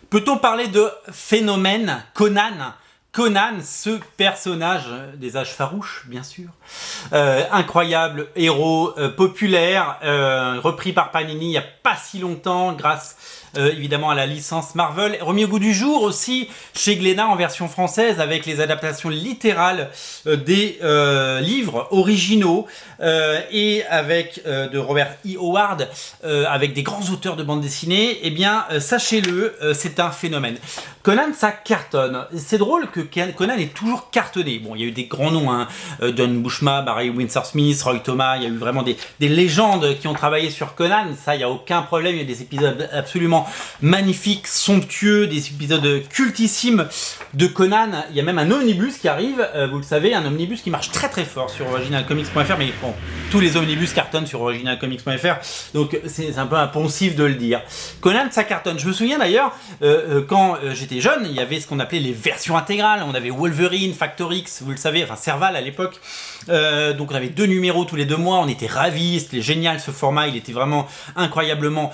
Peut-on parler de phénomène Conan? Conan, ce personnage des âges farouches, bien sûr, incroyable héros populaire, repris par Panini il n'y a pas si longtemps, grâce évidemment à la licence Marvel, remis au goût du jour aussi chez Glénat en version française avec les adaptations littérales des livres originaux et avec de Robert E. Howard, avec des grands auteurs de bande dessinée. Eh bien, sachez-le, c'est un phénomène. Conan, ça cartonne. C'est drôle que Conan ait toujours cartonné. Bon, il y a eu des grands noms, hein. Don Bushma, Barry Windsor Smith, Roy Thomas, il y a eu vraiment des légendes qui ont travaillé sur Conan, ça, il n'y a aucun problème, il y a des épisodes absolument magnifiques, somptueux, des épisodes cultissimes de Conan. Il y a même un omnibus qui arrive, vous le savez, un omnibus qui marche très très fort sur originalcomics.fr, mais bon, tous les omnibus cartonnent sur originalcomics.fr, donc c'est un peu impensif de le dire. Conan, ça cartonne. Je me souviens d'ailleurs, quand j'étais jeune, il y avait ce qu'on appelait les versions intégrales. On avait Wolverine, Factor X, vous le savez, enfin Serval à l'époque. Donc on avait 2 numéros tous les 2 mois, on était ravis, c'était génial ce format, il était vraiment incroyablement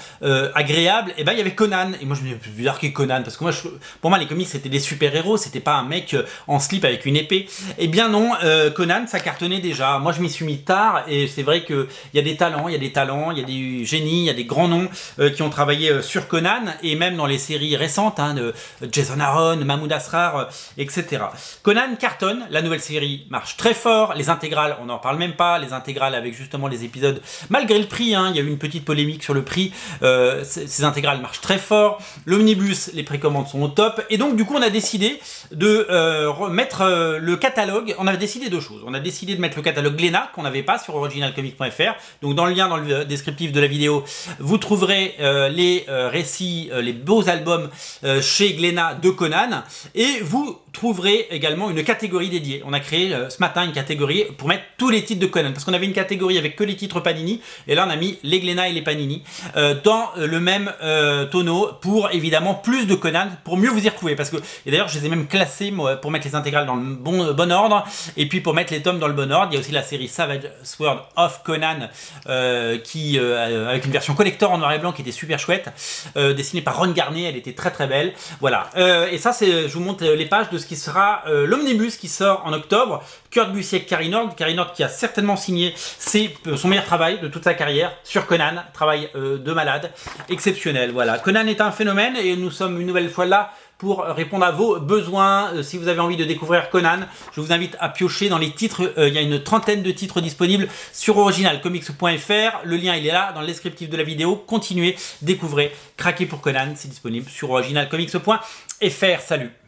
agréable. Et ben il y avait Conan, et moi je me disais, bizarre qu'il y ait Conan, parce que moi, pour moi les comics c'était des super-héros, c'était pas un mec en slip avec une épée. Et bien non, Conan ça cartonnait déjà, moi je m'y suis mis tard, et c'est vrai qu'il y a des talents, il y a des génies, il y a des grands noms qui ont travaillé sur Conan, et même dans les séries récentes, hein, de Jason Aaron, Mahmoud Asrar, etc. Conan cartonne, la nouvelle série marche très fort, les intégrales, on n'en parle même pas, les intégrales avec justement les épisodes, malgré le prix, hein, il y a eu une petite polémique sur le prix, ces intégrales marchent très fort, l'omnibus, les précommandes sont au top, et donc du coup on a décidé de mettre le catalogue, on a décidé 2 choses, on a décidé de mettre le catalogue Glénat, qu'on n'avait pas sur originalcomics.fr, donc dans le lien dans le descriptif de la vidéo, vous trouverez les récits, les beaux albums chez Glénat de Conan, et vous trouverez également une catégorie dédiée. On a créé ce matin une catégorie pour mettre tous les titres de Conan, parce qu'on avait une catégorie avec que les titres Panini, et là on a mis les Glénat et les Panini dans le même tonneau, pour évidemment plus de Conan, pour mieux vous y retrouver, parce que, et d'ailleurs je les ai même classés moi, pour mettre les intégrales dans le bon ordre, et puis pour mettre les tomes dans le bon ordre. Il y a aussi la série Savage Sword of Conan, qui avec une version collector en noir et blanc qui était super chouette, dessinée par Ron Garnet, elle était très très belle, voilà. Et ça, je vous montre les pages de ce qui sera l'omnibus qui sort en octobre. Kurt Busiek, Carrie Nord qui a certainement signé son meilleur travail de toute sa carrière sur Conan, travail de malade, exceptionnel, voilà. Conan est un phénomène, et nous sommes une nouvelle fois là pour répondre à vos besoins. Si vous avez envie de découvrir Conan, je vous invite à piocher dans les titres. Il y a une 30aine de titres disponibles sur originalcomics.fr. Le lien il est là dans le descriptif de la vidéo. Continuez, découvrez, craquez pour Conan, c'est disponible sur originalcomics.fr. Salut!